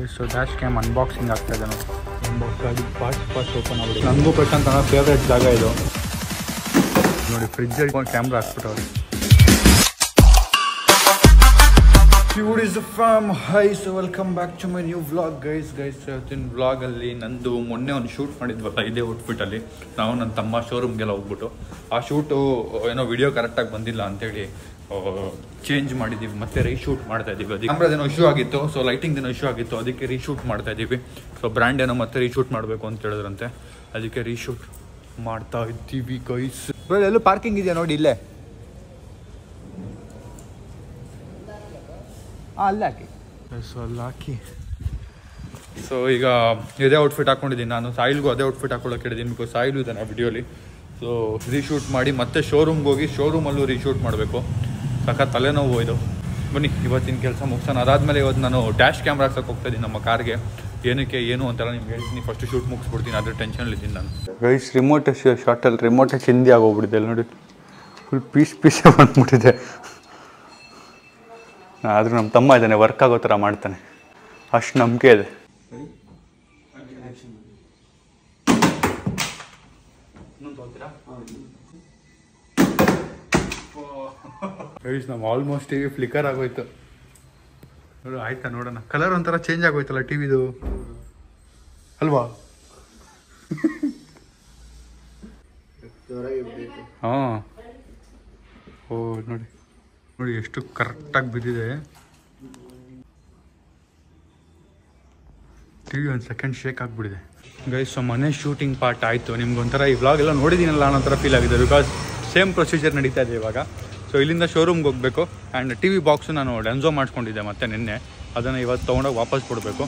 So dash cam unboxing ಆಗ್ತಾ ಇದೆ ನೋಡಿ. ಗಾಡಿ ಫಾಸ್ಟ್ ಓಪನ್ ಆಗ್ಬಿಡಿ. ನನಗೂ ಪ್ರಶಾಂತ್ ಅನ್ನೋ ಫೇವ್ರೇಟ್ ಜಾಗ ಇದು ನೋಡಿ. ಫ್ರಿಜ್ಜಲ್ಲಿ camera ಹಾಕ್ಬಿಟ್ಟವ್ರೆ. What is the fam? Hi, so welcome back to my new vlog guys. ಇವತ್ತಿನ ವ್ಲಾಗಲ್ಲಿ ನಂದು ಮೊನ್ನೆ ಒಂದು ಶೂಟ್ ಮಾಡಿದ್ವಲ್ಲ ಇದೇ ಔಟ್ಫಿಟ್ಟಲ್ಲಿ ನಾವು ನನ್ನ ತಮ್ಮ ಶೋರೂಮ್ಗೆಲ್ಲ ಹೋಗ್ಬಿಟ್ಟು ಆ ಶೂಟು ಏನೋ ವಿಡಿಯೋ ಕರೆಕ್ಟಾಗಿ ಬಂದಿಲ್ಲ ಅಂತೇಳಿ ಚೇಂಜ್ ಮಾಡಿದ್ದೀವಿ, ಮತ್ತೆ ರೀಶೂಟ್ ಮಾಡ್ತಾ ಇದ್ದೀವಿ. ಅದು ಕ್ಯಾಮ್ರಾದೇನೋ ಇಶ್ಯೂ ಆಗಿತ್ತು, ಸೊ ಲೈಟಿಂಗ್ದೇನೋ ಇಶ್ಯೂ ಆಗಿತ್ತು, ಅದಕ್ಕೆ ರೀಶೂಟ್ ಮಾಡ್ತಾ ಇದ್ದೀವಿ. ಸೊ ಬ್ರ್ಯಾಂಡ್ ಏನೋ ಮತ್ತೆ ರೀಶೂಟ್ ಮಾಡಬೇಕು ಅಂತ ಹೇಳಿದ್ರಂತೆ, ಅದಕ್ಕೆ ರೀಶೂಟ್ ಮಾಡ್ತಾ ಇದ್ದೀವಿ ಗೈಸ್. ಎಲ್ಲೂ ಪಾರ್ಕಿಂಗ್ ಇದೆಯಾ ನೋಡಿ ಇಲ್ಲೇ. ಅಲ್ಲಿ ಹಾಕಿ. ಸೊ ಅಲ್ಲಿ ಹಾಕಿ. ಸೊ ಈಗ ಇದೇ ಔಟ್ಫಿಟ್ ಹಾಕ್ಕೊಂಡಿದ್ದೀನಿ ನಾನು. ಸಾಯಿಲ್ಗೂ ಅದೇ ಔಟ್ಫಿಟ್ ಹಾಕೊಳ್ಳೋಕೆ ಹೇಳಿದ್ದೀನಿ, ಬಿಕಾಸ್ ಸಾಯಿಲು ಇದ್ದಾನೆ ಆ ವಿಡಿಯೋಲಿ. ಸೊ ರೀಶೂಟ್ ಮಾಡಿ ಮತ್ತೆ ಶೋರೂಮ್ಗೆ ಹೋಗಿ ಶೋರೂಮಲ್ಲೂ ರೀಶೂಟ್ ಮಾಡಬೇಕು. ಸಖತ್ ತಲೆನೋವು ಇದು. ಬನ್ನಿ ಇವತ್ತಿನ ಕೆಲಸ ಮುಗಿಸೋಣ. ಅದಾದಮೇಲೆ ಇವತ್ತು ನಾನು ಡ್ಯಾಶ್ ಕ್ಯಾಮ್ರಾ ಹಾಕ್ಸೋಕೆ ಹೋಗ್ತಾಯಿದ್ದೀನಿ ನಮ್ಮ ಕಾರ್ಗೆ. ಏನಕ್ಕೆ ಏನು ಅಂತೆಲ್ಲ ನಿಮ್ಗೆ ಹೇಳ್ತೀನಿ. ಫಸ್ಟ್ ಶೂಟ್ ಮುಗಿಸ್ಬಿಡ್ತೀನಿ, ಅದ್ರ ಟೆನ್ಷನಲ್ಲಿದ್ದೀನಿ ನಾನು. ಗೈಸ್ ರಿಮೋಟ್ ಶಾರ್ಟಲ್ಲಿ ರಿಮೋಟೇ ಚಿಂದಿ ಆಗೋಗ್ಬಿಟ್ಟಿದೆ ಅಲ್ಲಿ ನೋಡಿ. ಫುಲ್ ಪೀಸೇ ಬಂದ್ಬಿಟ್ಟಿದೆ. ಆದರೂ ನಮ್ಮ ತಮ್ಮ ಇದ್ದಾನೆ, ವರ್ಕ್ ಆಗೋ ಥರ ಮಾಡ್ತಾನೆ, ಅಷ್ಟು ನಂಬಿಕೆ ಇದೆ. ಗೈಸ್ ನಮ್ಮ ಆಲ್ಮೋಸ್ಟ್ ಟಿವಿ ಫ್ಲಿಕರ್ ಆಗೋಯ್ತು. ಆಯ್ತಾ ನೋಡೋಣ. ಕಲರ್ ಒಂಥರ ಚೇಂಜ್ ಆಗೋಯ್ತಲ್ಲ ಟಿವಿದು ಅಲ್ವಾ? ಹಾಂ ಓ ನೋಡಿ ನೋಡಿ ಎಷ್ಟು ಕರೆಕ್ಟಾಗಿ ಬಿದ್ದಿದೆ ಟಿವಿ. ಒಂದು ಸೆಕೆಂಡ್ ಶೇಕ್ ಆಗಿಬಿಟ್ಟಿದೆ ಗೈಸ್. ಸೊ ಮನೆ ಶೂಟಿಂಗ್ ಪಾರ್ಟ್ ಆಯಿತು. ನಿಮ್ಗೊಂಥರ ಈ ವ್ಲಾಗ್ ಎಲ್ಲ ನೋಡಿದ್ದೀನಲ್ಲ ಅನ್ನೋ ಥರ ಫೀಲ್ ಆಗಿದೆ, ಬಿಕಾಸ್ ಸೇಮ್ ಪ್ರೊಸೀಜರ್ ನಡೀತಾ ಇದೆ ಇವಾಗ. ಸೊ ಇಲ್ಲಿಂದ ಶೋರೂಮ್ಗೆ ಹೋಗಬೇಕು. ಆ್ಯಂಡ್ ಟಿ ವಿ ಬಾಕ್ಸು ನಾನು ಡೆನ್ಸೋ ಮಾಡಿಸ್ಕೊಂಡಿದ್ದೆ ಮತ್ತೆ ನಿನ್ನೆ, ಅದನ್ನು ಇವತ್ತು ತೊಗೊಂಡೋಗಿ ವಾಪಸ್ ಕೊಡಬೇಕು.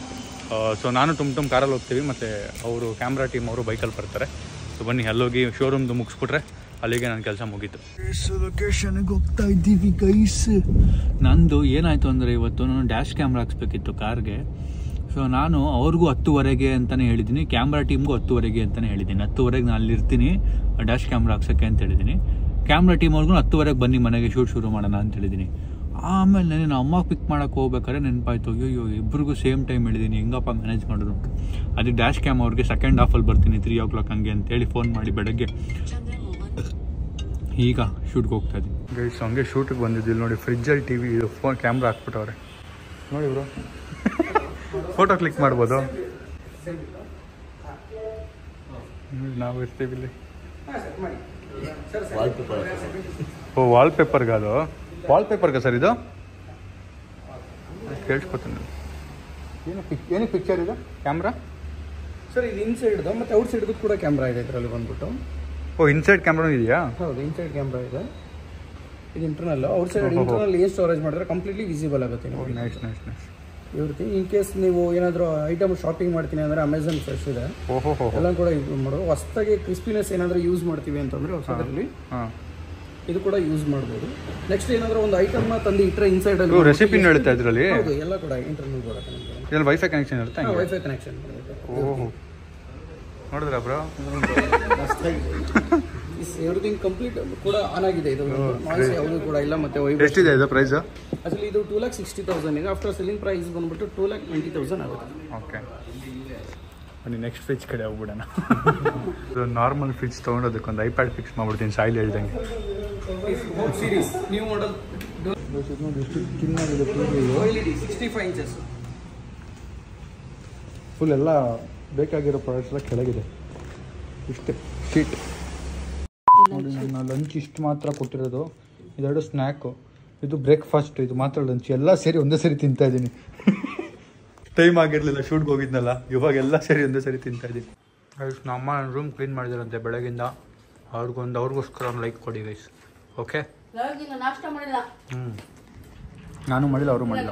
ಸೊ ನಾನು ತುಂಬ ಕಾರಲ್ಲಿ ಹೋಗ್ತೀವಿ, ಮತ್ತು ಅವರು ಕ್ಯಾಮ್ರಾ ಟೀಮ್ ಅವರು ಬೈಕಲ್ಲಿ ಬರ್ತಾರೆ. ಸೊ ಬನ್ನಿ ಅಲ್ಲೋಗಿ ಶೋರೂಮ್ದು ಮುಗಿಸ್ಬಿಟ್ರೆ ಅಲ್ಲಿಗೆ ನನ್ನ ಕೆಲಸ ಮುಗೀತು. ಲೊಕೇಶನ್ಗೆ ಹೋಗ್ತಾ ಇದ್ದೀವಿ ಗೈಸ್. ನಂದು ಏನಾಯಿತು ಅಂದರೆ ಇವತ್ತು ನಾನು ಡ್ಯಾಶ್ ಕ್ಯಾಮ್ರಾ ಹಾಕ್ಸ್ಬೇಕಿತ್ತು ಕಾರ್ಗೆ. ಸೊ ನಾನು ಅವ್ರಿಗೂ 10:30 ಅಂತಲೇ ಹೇಳಿದ್ದೀನಿ, ಕ್ಯಾಮ್ರಾ ಟೀಮ್ಗೂ 10:30 ಅಂತಲೇ ಹೇಳಿದ್ದೀನಿ. 10:30 ನಾನು ಅಲ್ಲಿರ್ತೀನಿ ಡ್ಯಾಶ್ ಕ್ಯಾಮ್ರಾ ಹಾಕ್ಸೋಕ್ಕೆ ಅಂತ ಹೇಳಿದ್ದೀನಿ. ಕ್ಯಾಮ್ರಾ ಟೀಮ್ ಅವ್ರಿಗೂ 10:30 ಬನ್ನಿ ಮನೆಗೆ ಶೂಟ್ ಶುರು ಮಾಡೋಣ ಅಂತ ಹೇಳಿದ್ದೀನಿ. ಆಮೇಲೆ ನಾನು ಅಮ್ಮ ಪಿಕ್ ಮಾಡೋಕ್ಕೆ ಹೋಗ್ಬೇಕಾದ್ರೆ ನೆನಪಾಯ್ತು, ಅಯ್ಯೋ ಇಬ್ಬರಿಗೂ ಸೇಮ್ ಟೈಮ್ ಹೇಳಿದ್ದೀನಿ, ಹೆಂಗಪ್ಪ ಮ್ಯಾನೇಜ್ ಮಾಡೋದು. ಅದಕ್ಕೆ ಡ್ಯಾಶ್ ಕ್ಯಾಮ್ ಅವ್ರಿಗೆ ಸೆಕೆಂಡ್ ಹಾಫಲ್ಲಿ ಬರ್ತೀನಿ 3 o'clock ಹಂಗೆ ಅಂತೇಳಿ ಫೋನ್ ಮಾಡಿ ಬೆಳಗ್ಗೆ ಈಗ ಶೂಟ್ಗೆ ಹೋಗ್ತಾ ಇದ್ದೀನಿ ಗೈಸ್. ಹಂಗೆ ಶೂಟಿಗೆ ಬಂದಿದ್ದಿಲ್ಲ ನೋಡಿ. ಫ್ರಿಜ್ಜಲ್ಲಿ ಟಿವಿ ಇದು ಫೋನ್ ಕ್ಯಾಮ್ರಾ ಹಾಕ್ಬಿಟ್ಟವ್ರೆ ನೋಡಿ. ಇವರು ಫೋಟೋ ಕ್ಲಿಕ್ ಮಾಡ್ಬೋದು. ನಾವು ಇರ್ತೀವಿ ಇಲ್ಲಿ. ಓ ವಾಲ್ಪೇಪರ್ಗೆ, ಅದು ವಾಲ್ಪೇಪರ್ಗೆ ಸರ್ ಇದು ಕೇಳಿಸ್ಕೊತೀನಿ. ಏನಕ್ಕೆ ಪಿಕ್ಚರ್ ಇದೆ ಕ್ಯಾಮ್ರಾ ಸರ್? ಇದು ಇನ್ಸೈಡ್ದು ಮತ್ತು ಔಟ್ ಸೈಡ್ದು ಕೂಡ ಕ್ಯಾಮ್ರಾ ಇದೆ ಇದರಲ್ಲಿ ಬಂದ್ಬಿಟ್ಟು. ಓ ಇನ್ಸೈಡ್ ಕ್ಯಾಮ್ರಾ ಇದೆಯಾ? ಹೌದು, ಇನ್ಸೈಡ್ ಕ್ಯಾಮ್ರಾ ಇದೆ. ಇದು ಇಂಟರ್ನಲ್. ಔಟ್ ಸೈಡ್ ಇಂಟರ್ನಲ್ ಏನು ಸ್ಟೋರೇಜ್ ಮಾಡಿದ್ರೆ ಕಂಪ್ಲೀಟ್ಲಿ ವಿಸಿಬಲ್ ಆಗುತ್ತೆ. Nice nice nice. ಇವ್ರಿಗೆ ಇನ್ ಕೇಸ್ ನೀವು ಏನಾದರೂ ಐಟಮ್ ಶಾಪಿಂಗ್ ಮಾಡ್ತೀನಿ ಅಂದರೆ ಅಮೆಝಾನ್ ಫ್ರೆಶ್ ಇದೆ, ಎಲ್ಲ ಕೂಡ ಯೂಸ್ ಮಾಡೋದು. ಹೊಸದಾಗಿ ಕ್ರಿಸ್ಪಿನೆಸ್ ಏನಾದರೂ ಯೂಸ್ ಮಾಡ್ತೀವಿ ಅಂತಂದರೆ ಹೊಸದರಲ್ಲಿ ಇದು ಕೂಡ ಯೂಸ್ ಮಾಡ್ಬೋದು. ನೆಕ್ಸ್ಟ್ ಏನಾದರೂ ಒಂದು ಐಟಮ್ನ ತಂದು ಇಟ್ಟರೆ ಇನ್ಸೈಡಲ್ಲಿ ರೆಸಿಪಿ ಹೇಳ್ತಾ ಇದ್ರಲ್ಲಿ ಎಲ್ಲ ಕೂಡ ಇಂಟರ್ನಲ್ ಬರುತ್ತೆ. ಇಲ್ಲಿ ವೈಫೈ ಕನೆಕ್ಷನ್ ಇರುತ್ತೆ. ವೈಫೈ ಕನೆಕ್ಷನ್ ಓಹೋ ನೋಡಿದ್ರ ಬ್ರೋ? ಎವ್ರಿಥಿಂಗ್ ಕಂಪ್ಲೀಟ್ ಕೂಡ ಆನ್ ಆಗಿದೆ. ಇದು ನಾಯ್ಸ್ ಯಾವುದೂ ಕೂಡ ಇಲ್ಲ. ಮತ್ತೆ ಎಷ್ಟಿದೆ ಇದು ಪ್ರೈಸ್? ಆಕ್ಚುಲಿ ಇದು 2,60,000 ಇದೆ. ಆಫ್ಟರ್ ಸೆಲ್ಲಿಂಗ್ ಪ್ರೈಸ್ ಬಂದ್ಬಿಟ್ಟು 2,20,000 ಆಗುತ್ತೆ. ಓಕೆ ಬನ್ನಿ ನೆಕ್ಸ್ಟ್ ಫ್ರಿಜ್ ಕಡೆ ಹೋಗ್ಬಿಡೋಣ. ನಾರ್ಮಲ್ ಫ್ರಿಜ್ ತೊಗೊಂಡೋದಕ್ಕೊಂದು ಐಪ್ಯಾಡ್ ಫಿಕ್ಸ್ ಮಾಡ್ಬಿಡ್ತೀನಿ ಸಾಯಿಲ್ ಹೇಳ್ದಂಗೆ. ಸೀರೀಸ್ ನ್ಯೂ ಮಾಡೆಲ್ ಎಷ್ಟು ಚಿನ್ನದಿದೆ LED 65 inches. ಫುಲ್ ಎಲ್ಲ ಬೇಕಾಗಿರೋ ಪ್ರಾಡಕ್ಟ್ಸ್ ಎಲ್ಲ ಕೆಳಗಿದೆ. ಇಷ್ಟೇ ಶೀಟ್ ನೋಡಿ. ನನ್ನ ಲಂಚ್ ಇಷ್ಟು ಮಾತ್ರ ಕೊಟ್ಟಿರೋದು. ಇದೆರಡು ಸ್ನ್ಯಾಕು, ಇದು ಬ್ರೇಕ್ಫಾಸ್ಟ್, ಇದು ಮಾತ್ರ ಲಂಚ್. ಎಲ್ಲ ಸೇರಿ ಒಂದೇ ಸರಿ ತಿಂತಾ ಇದ್ದೀನಿ. ಟೈಮ್ ಆಗಿರಲಿಲ್ಲ ಶೂಟ್ಗೆ ಹೋಗಿದ್ನಲ್ಲ, ಇವಾಗ ಎಲ್ಲ ಸೇರಿ ಒಂದೇ ಸರಿ ತಿಂತಾ ಇದ್ದೀನಿ ಗೈಸ್. ನಮ್ಮ ನನ್ನ ರೂಮ್ ಕ್ಲೀನ್ ಮಾಡಿದಾರಂತೆ ಬೆಳಗಿಂದ. ಅವ್ರಿಗೋಸ್ಕರ ಒಂದು ಲೈಕ್ ಕೊಡಿ ಗೈಸ್. ಓಕೆ ನಾನು ಮಾಡಿಲ್ಲ, ಅವರು ಮಾಡಿಲ್ಲ.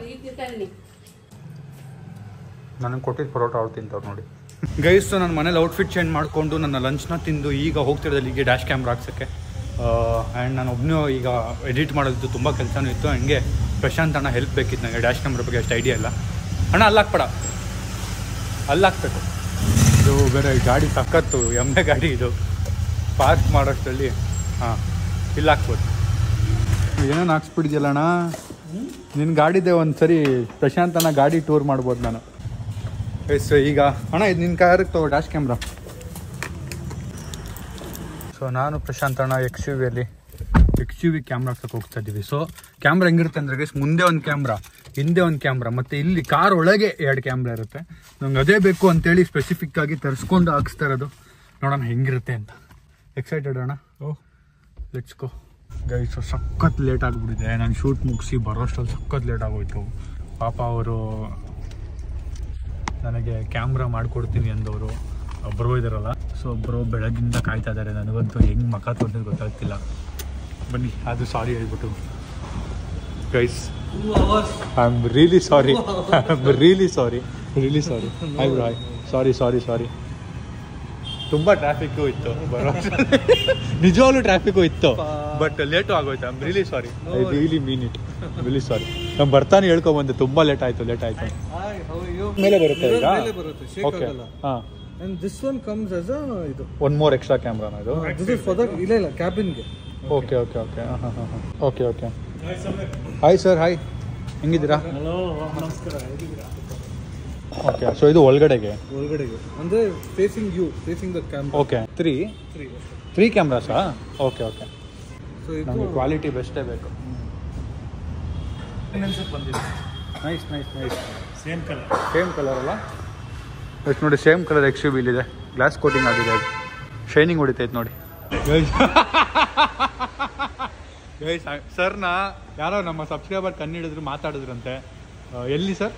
ನನಗೆ ಕೊಟ್ಟಿದ್ದು ಪರೋಟ ಅವ್ರು ತಿಂತವ್ರು ನೋಡಿ ಗೈಸ್. ನನ್ನ ಮನೇಲಿ ಔಟ್ಫಿಟ್ ಚೇಂಜ್ ಮಾಡಿಕೊಂಡು ನನ್ನ ಲಂಚ್ನ ತಿಂದು ಈಗ ಹೋಗ್ತಿರೋದಲ್ಲಿ ಹೀಗೆ ಡ್ಯಾಶ್ ಕ್ಯಾಮ್ರಾ ಹಾಕ್ಸೋಕ್ಕೆ. ಆ್ಯಂಡ್ ನಾನು ಒಬ್ಬನೇ ಈಗ ಎಡಿಟ್ ಮಾಡೋದಿತ್ತು, ತುಂಬ ಕೆಲಸನೂ ಇತ್ತು. ಹಂಗೆ ಪ್ರಶಾಂತ್ ಅಣ್ಣ ಹೆಲ್ಪ್ ಬೇಕಿತ್ತು ನನಗೆ. ಡ್ಯಾಶ್ ಕ್ಯಾಮ್ರಾ ಬಗ್ಗೆ ಅಷ್ಟು ಐಡಿಯಾ ಇಲ್ಲ. ಅಣ್ಣ ಅಲ್ಲಾಕ್ಬೇಡ, ಅಲ್ಲಾಕ್ಬೇಕು. ಇದು ಬೇರೆ ಗಾಡಿ ಸಖತ್ತು ಎಮ್ಮೆ ಗಾಡಿ ಇದು. ಪಾರ್ಕ್ ಮಾಡೋಷ್ಟರಲ್ಲಿ ಹಾಂ ಇಲ್ಲಿ ಹಾಕ್ಬೋದು. ಏನೇನು ಹಾಕ್ಸ್ಬಿಟ್ಟಿದ್ಯಲ್ಲ ಅಣ್ಣ ನಿನ್ನ ಗಾಡಿದೆ. ಒಂದು ಸರಿ ಪ್ರಶಾಂತನ ಗಾಡಿ ಟೂರ್ ಮಾಡ್ಬೋದು ನಾನು. ಸೊ ಈಗ ಅಣ್ಣ ಇದು ನಿನ್ನ ಕಾರ್ಗೆ ತಗೋ ಡ್ಯಾಶ್ ಕ್ಯಾಮ್ರಾ. ಸೊ ನಾನು ಪ್ರಶಾಂತ್ ಅಣ್ಣ XUV ಕ್ಯಾಮ್ರಾ ಹಾಕಕ್ಕೆ ಹೋಗ್ತಾ ಇದ್ದೀವಿ. ಸೊ ಕ್ಯಾಮ್ರಾ ಹೆಂಗಿರುತ್ತೆ ಅಂದರೆ ಗೈಸ್, ಮುಂದೆ ಒಂದು ಕ್ಯಾಮ್ರಾ, ಹಿಂದೆ ಒಂದು ಕ್ಯಾಮ್ರಾ, ಮತ್ತು ಇಲ್ಲಿ ಕಾರ್ ಒಳಗೆ 2 ಕ್ಯಾಮ್ರಾ ಇರುತ್ತೆ. ನಂಗೆ ಅದೇ ಬೇಕು ಅಂತೇಳಿ ಸ್ಪೆಸಿಫಿಕ್ ಆಗಿ ತರಿಸ್ಕೊಂಡು ಹಾಕ್ಸ್ತಾ ಇರೋದು. ನೋಡೋಣ ಹೆಂಗಿರುತ್ತೆ ಅಂತ. ಎಕ್ಸೈಟೆಡ್ ಅಣ್ಣ? Let's go guys. ಸಖತ್ ಲೇಟ್ ಆಗಿಬಿಟ್ಟಿದೆ. ನಾನು ಶೂಟ್ ಮುಗಿಸಿ ಬರೋಷ್ಟಲ್ಲಿ ಸಖತ್ ಲೇಟ್ ಆಗೋಯ್ತು. ಪಾಪ ಅವರು ನನಗೆ ಕ್ಯಾಮ್ರಾ ಮಾಡಿಕೊಡ್ತೀನಿ ಅಂದವರು ಬ್ರೋ ಇದ್ದಾರಲ್ಲ, ಸೊ ಬ್ರೋ ಬೆಳಗಿಂದ ಕಾಯ್ತಾ ಇದ್ದಾರೆ. ನನಗಂತೂ ಹೆಂಗೆ ಮಕ್ಕ ತೋರಿಸೋದು ಗೊತ್ತಾಗ್ತಿಲ್ಲ. ಬನ್ನಿ, ಅದು ಸಾರಿ ಹೇಳ್ಬಿಟ್ಟು guys, I am really sorry. Hi bro, hi. Sorry. ತುಂಬ ಟ್ರಾಫಿಕ್ಕು ಇತ್ತು ಬರೋ, ನಿಜವಾಗ್ಲೂ ಟ್ರಾಫಿಕ್ಕು ಇತ್ತು, ಬಟ್ ಲೇಟು ಆಗೋಯ್ತು. I am really sorry. I really mean it. Really sorry. ನಾನು ಬರ್ತಾನೆ ಹೇಳ್ಕೊಂಬಂದೆ, ತುಂಬ ಲೇಟ್ ಆಯಿತು. ಮೇಲೆ ಬರುತ್ತೆ ಈಗ. ಓಕೆ, ಹಾಂ. And this one comes as a ಇದು ಒನ್ ಮೋರ್ ಎಕ್ಸ್ಟ್ರಾ ಕ್ಯಾಮ್ರಾನ ಇದು? This is for the ಇಲ್ಲ ಕ್ಯಾಬಿನ್ಗೆ. Okay. Okay. Hi sir, hi. ಹೆಂಗಿದ್ದೀರಾ? ನಮಸ್ಕಾರ. ಓಕೆ, ಸೊ ಇದು ಒಳಗಡೆಗೆ ಅಂದರೆ ಫೇಸಿಂಗ್ ದ ಕ್ಯಾಮ್ರಾ. ಓಕೆ, 3 ಕ್ಯಾಮ್ರಾಸಾ? ಓಕೆ. ಸೊ ನಮಗೆ ಕ್ವಾಲಿಟಿ ಬೆಸ್ಟೇ ಬೇಕು. ನೈಸ್. ಸೇಮ್ ಕಲರ್ ಅಲ್ಲ? ಎಷ್ಟು ನೋಡಿ, ಸೇಮ್ ಕಲರ್ XUV ಇಲ್ಲಿದೆ. ಗ್ಲಾಸ್ ಕೋಟಿಂಗ್ ಆಗಿದೆ, ಅದು ಶೈನಿಂಗ್ ಹೊಡಿತೈತೆ ನೋಡಿ. ಸರ್ನ ಯಾರೋ ನಮ್ಮ ಸಬ್ಸ್ಕ್ರೈಬರ್ ಕಣ್ಣಿಡಿದ್ರು ಮಾತಾಡಿದ್ರಂತೆ. ಎಲ್ಲಿ ಸರ್?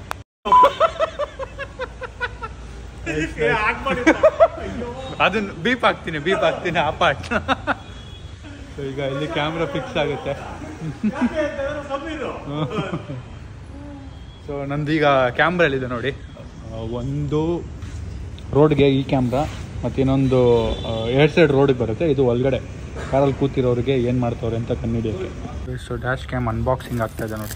ಅದನ್ನ ಬೀಪ್ ಹಾಕ್ತೀನಿ ಆ ಪಾರ್ಟ್. ಈಗ ಇಲ್ಲಿ ಕ್ಯಾಮ್ರಾ ಫಿಕ್ಸ್ ಆಗುತ್ತೆ. ಸೊ ನಂದೀಗ ಕ್ಯಾಮ್ರಾ ಎಲ್ಲಿದೆ ನೋಡಿ. ಒಂದು ರೋಡ್ಗೆ ಈ ಕ್ಯಾಮ್ರಾ, ಮತ್ತು ಇನ್ನೊಂದು 2 ಸೈಡ್ ರೋಡಿಗೆ ಬರುತ್ತೆ. ಇದು ಒಳಗಡೆ ಕಾರಲ್ಲಿ ಕೂತಿರೋರಿಗೆ ಏನು ಮಾಡ್ತವ್ರೆ ಅಂತ ಕಂಡುಹಿಡಿಯೋಕ್ಕೆ. ಸೊ ಡ್ಯಾಶ್ ಕ್ಯಾಮ್ ಅನ್ಬಾಕ್ಸಿಂಗ್ ಆಗ್ತಾಯಿದೆ ನೋಡಿ.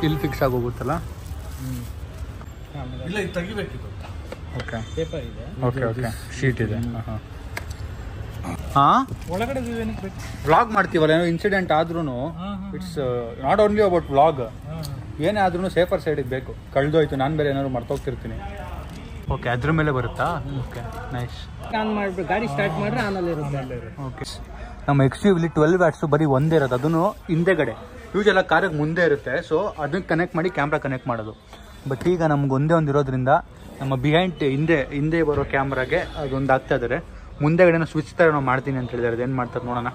ಇಲ್ಲಿ ಫಿಕ್ಸ್ ಆಗೋಗುತ್ತಲ್ಲ? ಇಲ್ಲ, ಇದು ತೆಗಿಬೇಕಿತ್ತು. ಓಕೆ, ಪೇಪರ್ ಇದೆ. ಓಕೆ. ಶೀಟ್ ಇದೆ. ಹಾಂ, ಒಳಗಡೆ ಏನಕ್ಕೆ ಬೇಕು? ವ್ಲಾಗ್ ಮಾಡ್ತೀವಲ್ಲ, ಏನೋ ಇನ್ಸಿಡೆಂಟ್ ಆದ್ರೂ it's not only about vlog. ಏನೇ ಆದ್ರೂ ಸೇಫರ್ ಸೈಡಿಗೆ ಬೇಕು. ಕಳೆದೋಯ್ತು, ನಾನು ಬೇರೆ ಏನಾದ್ರು ಮರ್ತೋಗ್ತಿರ್ತೀನಿ. ಓಕೆ, ಅದ್ರ ಮೇಲೆ ಬರುತ್ತಾ? Okay, nice. ಆನ್ ಮಾಡಿಬಿಟ್ಟು ಗಾಡಿ ಸ್ಟಾರ್ಟ್ ಮಾಡಿದ್ರೆ ಆನಲ್ಲಿ ಇರುತ್ತೆ. ಓಕೆ, ನಮ್ಮ XUV 12 ವ್ಯಾಟ್ಸು ಬರೀ ಒಂದೇ ಇರೋದು. ಅದನ್ನು ಹಿಂದೆಗಡೆ ಯೂಶೆಲ್ಲ ಕಾರಿಗೆ ಮುಂದೆ ಇರುತ್ತೆ. ಸೊ ಅದನ್ನ ಕನೆಕ್ಟ್ ಮಾಡಿ ಕ್ಯಾಮ್ರಾ ಕನೆಕ್ಟ್ ಮಾಡೋದು. ಬಟ್ ಈಗ ನಮ್ಗೆ ಒಂದೇ ಒಂದು ಇರೋದ್ರಿಂದ ನಮ್ಮ ಬಿಹೈಂಡ್ ಹಿಂದೆ ಬರೋ ಕ್ಯಾಮ್ರಾಗೆ ಅದೊಂದು ಆಗ್ತಾ ಇದ್ದಾರೆ. ಮುಂದೆಗಡೆನೂ ಸ್ವಿಚ್ ಥರ ನಾವು ಮಾಡ್ತೀನಿ ಅಂತ ಹೇಳಿದ್ದಾರೆ. ಅದೇನು ಮಾಡ್ತಾರೆ ನೋಡೋಣ.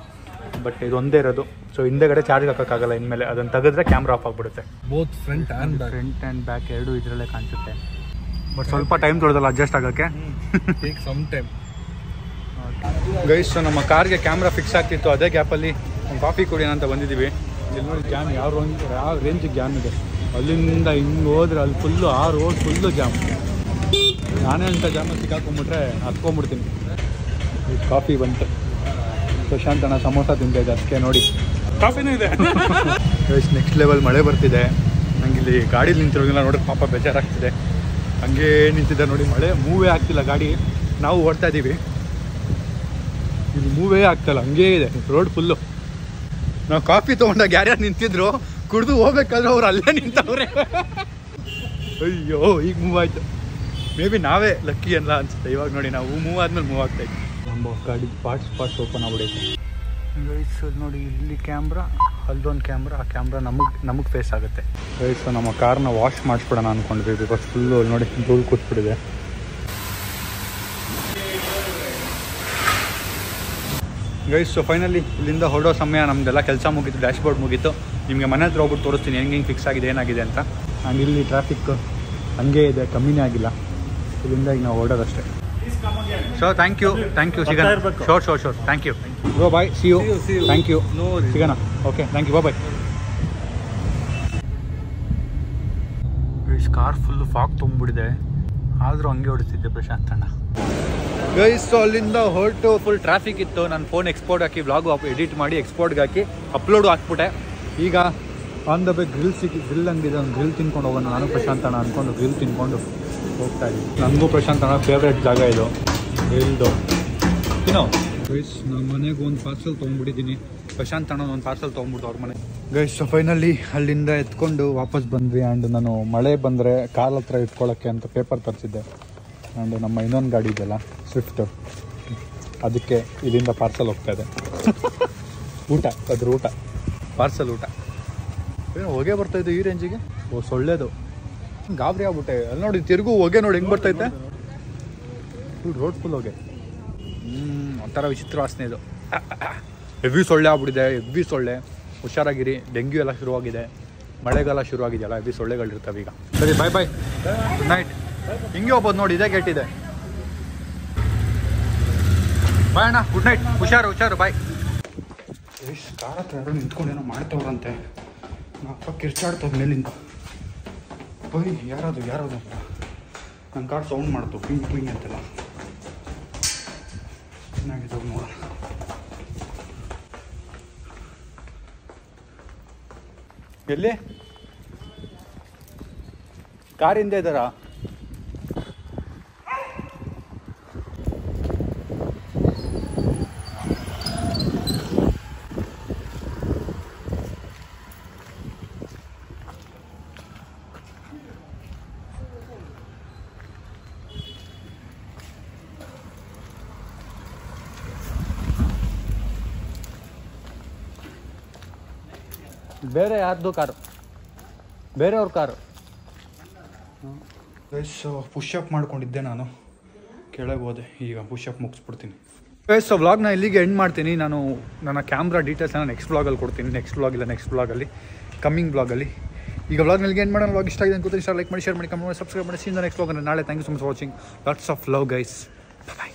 ಬಟ್ ಇದು ಒಂದೇ ಇರೋದು. ಸೊ ಹಿಂದೆಗಡೆ ಚಾರ್ಜ್ ಹಾಕೋಕ್ಕಾಗಲ್ಲ ಇನ್ಮೇಲೆ. ಅದನ್ನು ತೆಗೆದ್ರೆ ಕ್ಯಾಮ್ರಾ ಆಫ್ ಆಗಿಬಿಡುತ್ತೆ. ಬೋತ್ ಫ್ರಂಟ್ ಆ್ಯಂಡ್ ಬ್ಯಾಕ್ ಎರಡೂ ಇದರಲ್ಲೇ ಕಾಣಿಸುತ್ತೆ. ಬಟ್ ಸ್ವಲ್ಪ ಟೈಮ್ ತೊಗೊಳೋದಲ್ಲ ಅಡ್ಜಸ್ಟ್ ಆಗೋಕ್ಕೆ. ಸಮ್ ಟೈಮ್ ಗೈಸ್, ನಮ್ಮ ಕಾರ್ಗೆ ಕ್ಯಾಮ್ರಾ ಫಿಕ್ಸ್ ಆಗ್ತಿತ್ತು. ಅದೇ ಗ್ಯಾಪಲ್ಲಿ ಒಂದು ಕಾಫಿ ಕುಡಿಯೋಣ ಅಂತ ಬಂದಿದ್ದೀವಿ. ಇಲ್ಲಿ ನೋಡಿ ಜಾಮ್, ಯಾವ ರೇಂಜಿಗೆ ಜಾಮ್ ಇದೆ. ಅಲ್ಲಿಂದ ಹಿಂಗೆ ಹೋದ್ರೆ ಅಲ್ಲಿ ಫುಲ್ಲು, ಆ ರೋಡ್ ಫುಲ್ಲು ಜಾಮ್. ನಾನೇ ಅಂತ ಜಾಮಲ್ಲಿ ಸಿಕ್ಕಾಕೊಂಡ್ಬಿಟ್ರೆ ಹತ್ಕೊಂಡ್ಬಿಡ್ತೀನಿ. ಈ ಕಾಫಿ ಬಂತು. ಪ್ರಶಾಂತ್ ಅಣ್ಣ ಸಮೋಸ ತಿಂತಾಯಿದ್ದೆ, ಅದಕ್ಕೆ ನೋಡಿ ಕಾಫಿನೂ ಇದೆ. ಗೈಸ್, ನೆಕ್ಸ್ಟ್ ಲೆವೆಲ್ ಮಳೆ ಬರ್ತಿದೆ. ನಂಗೆ ಇಲ್ಲಿ ಗಾಡೀಲಿ ನಿಂತಿರೋದನ್ನ ನೋಡಿ ಪಾಪ ಬೇಜಾರಾಗ್ತಿದೆ. ಹಂಗೇ ನಿಂತಿದ್ದೆ ನೋಡಿ, ಮಳೆ ಮೂವೇ ಆಗ್ತಿಲ್ಲ. ಗಾಡಿ ನಾವು ಓಡ್ತಾ ಇದ್ದೀವಿ, ಇಲ್ಲಿ ಮೂವೇ ಆಗ್ತಾಯಿಲ್ಲ, ಹಂಗೇ ಇದೆ ರೋಡ್ ಫುಲ್ಲು. ನಾವು ಕಾಫಿ ತೊಗೊಂಡಾಗ ಯಾರ್ಯಾರು ನಿಂತಿದ್ರು, ಕುಡಿದು ಹೋಗ್ಬೇಕಾದ್ರೆ ಅವ್ರು ಅಲ್ಲೇ ನಿಂತವ್ರೆ. ಅಯ್ಯೋ, ಈಗ ಮೂವ್ ಆಯಿತು. ಮೇ ಬಿ ನಾವೇ ಲಕ್ಕಿ ಅಲ್ಲ ಅನ್ಸುತ್ತೆ. ಇವಾಗ ನೋಡಿ, ನಾವು ಮೂವ್ ಆದ್ಮೇಲೆ ಮೂವ್ ಆಗ್ತಾಯಿತ್ತು. ನಮ್ಮ ಗಾಡಿ ಪಾರ್ಟ್ಸ್ ಓಪನ್ ಆಗ್ಬಿಡೈತೆ. ಗೈಸ್ ನೋಡಿ, ಇಲ್ಲಿ ಕ್ಯಾಮ್ರಾ, ಅಲ್ಲೊಂದು ಕ್ಯಾಮ್ರಾ. ಆ ಕ್ಯಾಮ್ರಾ ನಮಗೆ ಫೇಸ್ ಆಗುತ್ತೆ. ಗೈಸ್, ನಮ್ಮ ಕಾರ್ನ ವಾಶ್ ಮಾಡಿಸ್ಬಿಡೋಣ ಅಂದ್ಕೊಂಡ್ವಿ. ಬಿಕಾಸ್ ಫುಲ್ಲು ನೋಡಿ ಧೂಳು ಕೂತ್ಬಿಟ್ಟಿದೆ. ಗೈಸ್, ಸೊ ಫೈನಲಿ ಇಲ್ಲಿಂದ ಹೊರಡೋ ಸಮಯ. ನಮ್ಮದೆಲ್ಲ ಕೆಲಸ ಮುಗೀತು, ಡ್ಯಾಶ್ಬೋರ್ಡ್ ಮುಗೀತು. ನಿಮಗೆ ಮನೆ ಹತ್ರ ಹೋಗ್ಬಿಟ್ಟು ತೋರಿಸ್ತೀನಿ ಹೆಂಗೆ ಫಿಕ್ಸ್ ಆಗಿದೆ, ಏನಾಗಿದೆ ಅಂತ. ಆ್ಯಂಡ್ ಇಲ್ಲಿ ಟ್ರಾಫಿಕ್ ಹಂಗೇ ಇದೆ, ಕಮ್ಮಿನೇ ಆಗಿಲ್ಲ. ಇಲ್ಲಿಂದ ಈಗ ನಾವು ಹೊರಡೋದಷ್ಟೇ. ಸೊ ಥ್ಯಾಂಕ್ ಯು ಸಿಗೋಣ. Sure thank you bro, bye. See you. Thank you. ಸಿಗೋಣ. Okay, thank you. Bye. Guys, car full fog ತುಂಬಿಬಿಡಿದೆ. ಆದರೂ ಹಂಗೆ ಹೊಡಿತಿದ್ದೆ ಪ್ರಶಾಂತ್ ಅಣ್ಣ. ಗೈಸ್, ಅಲ್ಲಿಂದ ಹೊರಟು ಫುಲ್ ಟ್ರಾಫಿಕ್ ಇತ್ತು. ನನ್ನ ಫೋನ್ ಎಕ್ಸ್ಪೋರ್ಟ್ ಹಾಕಿ ವ್ಲಾಗು ಎಡಿಟ್ ಮಾಡಿ ಎಕ್ಸ್ಪೋರ್ಟ್ಗೆ ಹಾಕಿ ಅಪ್ಲೋಡು ಹಾಕ್ಬಿಟ್ಟೆ. ಈಗ ಆನ್ ದ ಬೇ ಗ್ರಿಲ್ ಅಂಗಡಿದೆ, ಒಂದು ಗ್ರಿಲ್ ತಿನ್ಕೊಂಡು ಹೋಗೋಣ ನಾನು ಪ್ರಶಾಂತ್ ಅಣ್ಣ ಅಂದ್ಕೊಂಡು ಗ್ರಿಲ್ ತಿನ್ಕೊಂಡು ಹೋಗ್ತಾ ಇದ್ದೀನಿ. ನನಗೂ ಪ್ರಶಾಂತ್ ಅಣ್ಣ ಫೇವ್ರೇಟ್ ಜಾಗ ಇದು ಗ್ರಿಲ್ದು. ಗೈಸ್ ನಮ್ಮ ಮನೆಗೆ ಒಂದು ಪಾರ್ಸಲ್ ತೊಗೊಂಡ್ಬಿಟ್ಟಿದ್ದೀನಿ. ಪ್ರಶಾಂತ್ ಅಣ್ಣ ಒಂದು ಪಾರ್ಸಲ್ ತೊಗೊಂಡ್ಬಿಟ್ಟು ಅವ್ರ ಮನೆ. ಗೈಸ್ ಫೈನಲಿ ಅಲ್ಲಿಂದ ಎತ್ಕೊಂಡು ವಾಪಸ್ ಬಂದ್ವಿ. ಆ್ಯಂಡ್ ನಾನು ಮಳೆ ಬಂದರೆ ಕಾಲ್ ಹತ್ರ ಇಟ್ಕೊಳ್ಳೋಕ್ಕೆ ಅಂತ ಪೇಪರ್ ತರಿಸಿದ್ದೆ. ಆ್ಯಂಡ್ ನಮ್ಮ ಇನ್ನೊಂದು ಗಾಡಿ ಇದೆಯಲ್ಲ ಸ್ವಿಫ್ಟು, ಅದಕ್ಕೆ ಇಲ್ಲಿಂದ ಪಾರ್ಸಲ್ ಹೋಗ್ತಾಯಿದೆ. ಊಟ ಅದ್ರ ಊಟ, ಪಾರ್ಸಲ್ ಊಟ. ಏನು ಹೊಗೆ ಬರ್ತಾಯಿದ್ದು ಈ ರೇಂಜಿಗೆ? ಓ ಸೊಳ್ಳೆದು ಗಾಬರಿ ಆಗ್ಬಿಟ್ಟೆ. ಅಲ್ಲಿ ನೋಡಿ ತಿರುಗು ಹೊಗೆ ನೋಡಿ ಹೆಂಗೆ ಬರ್ತೈತೆ. ರೋಡ್ ಫುಲ್ ಹೊಗೆ. ಒಂಥರ ವಿಚಿತ್ರ ವಾಸನೆ ಇದು. ಹೆವಿ ಸೊಳ್ಳೆ ಆಗ್ಬಿಟ್ಟಿದೆ, ಹೆವಿ ಸೊಳ್ಳೆ. ಹುಷಾರಾಗಿರಿ, ಡೆಂಗ್ಯೂ ಎಲ್ಲ ಶುರುವಾಗಿದೆ, ಮಳೆಗಾಲ ಶುರುವಾಗಿದೆಯಲ್ಲ, ಹೆವಿ ಸೊಳ್ಳೆಗಳಿರ್ತವೆ ಈಗ. ಸರಿ ಬಾಯ್ ಬಾಯ್, ಗುಡ್ ನೈಟ್. ಹಿಂಗೆ ಹೋಗ್ಬೋದು ನೋಡಿ, ಇದೇ ಗೇಟ್ ಇದೆ. ಬಾಯ್ ಅಣ್ಣ, ಗುಡ್ ನೈಟ್. ಹುಷಾರು ಹುಷಾರು, ಬಾಯ್. ಕಾರ್ ಹತ್ರ ಯಾರು ನಿಂತ್ಕೊಂಡು ಏನೋ ಮಾಡ್ತವ್ರಂತೆ. ನಾ ಕಿರ್ಚಾಡ್ತವ್ರು ಮೇಲಿಂದ. ಬೈ ಯಾರದು ನನ್ನ ಕಾರ್ ಸೌಂಡ್ ಮಾಡ್ತು ಪಿಂಗ್ ಪಿಂಗ್ ಅಂತೆಲ್ಲ. ಚೆನ್ನಾಗಿದೆ ನೋಡೋಣ. ಎಲ್ಲಿ ಕಾರಿಂದ ಇದ್ದಾರಾ? ಬೇರೆ ಯಾರ್ದು ಕಾರು, ಬೇರೆಯವ್ರ ಕಾರು. ಸೊ ಪುಷಪ್ ಮಾಡ್ಕೊಂಡಿದ್ದೆ ನಾನು, ಕೆಳಗೆ ಹೋದೆ. ಈಗ ಪುಷಪ್ ಮುಗಿಸ್ಬಿಡ್ತೀನಿ. ಸೊ ವ್ಲಾಗ್ನ ಇಲ್ಲಿಗೆ ಎಂಡ್ ಮಾಡ್ತೀನಿ. ನಾನು ನನ್ನ ಕ್ಯಾಮ್ರಾ ಡೀಟೇಲ್ಸ್ನ ನೆಕ್ಸ್ಟ್ ವ್ಲಾಗಲ್ಲಿ ಕೊಡ್ತೀನಿ. ನೆಕ್ಸ್ಟ್ ವ್ಲಾಗಲ್ಲಿ ಕಮ್ಮಿಂಗ್ ವ್ಲಾಗಲ್ಲಿ. ಈಗ ವ್ಲಾಗ್ನಲ್ಲಿ ಎಂಡ್ ಮಾಡೋಣ. ವ್ಲಾಗ್ ಇಷ್ಟ ಆಗಿದೆ ಅನ್ಕೋತೀನಿ. ಲೈಕ್ ಮಾಡಿ, ಶೇರ್ ಮಾಡಿ, ಕಮೆಂಟ್ ಮಾಡಿ, ಸಬ್ಸ್ಕ್ರೈಬ್ ಮಾಡಿ. See in next vlog. ನಾಳೆ. Thank you so much for watching. Lots of love guys. Bye.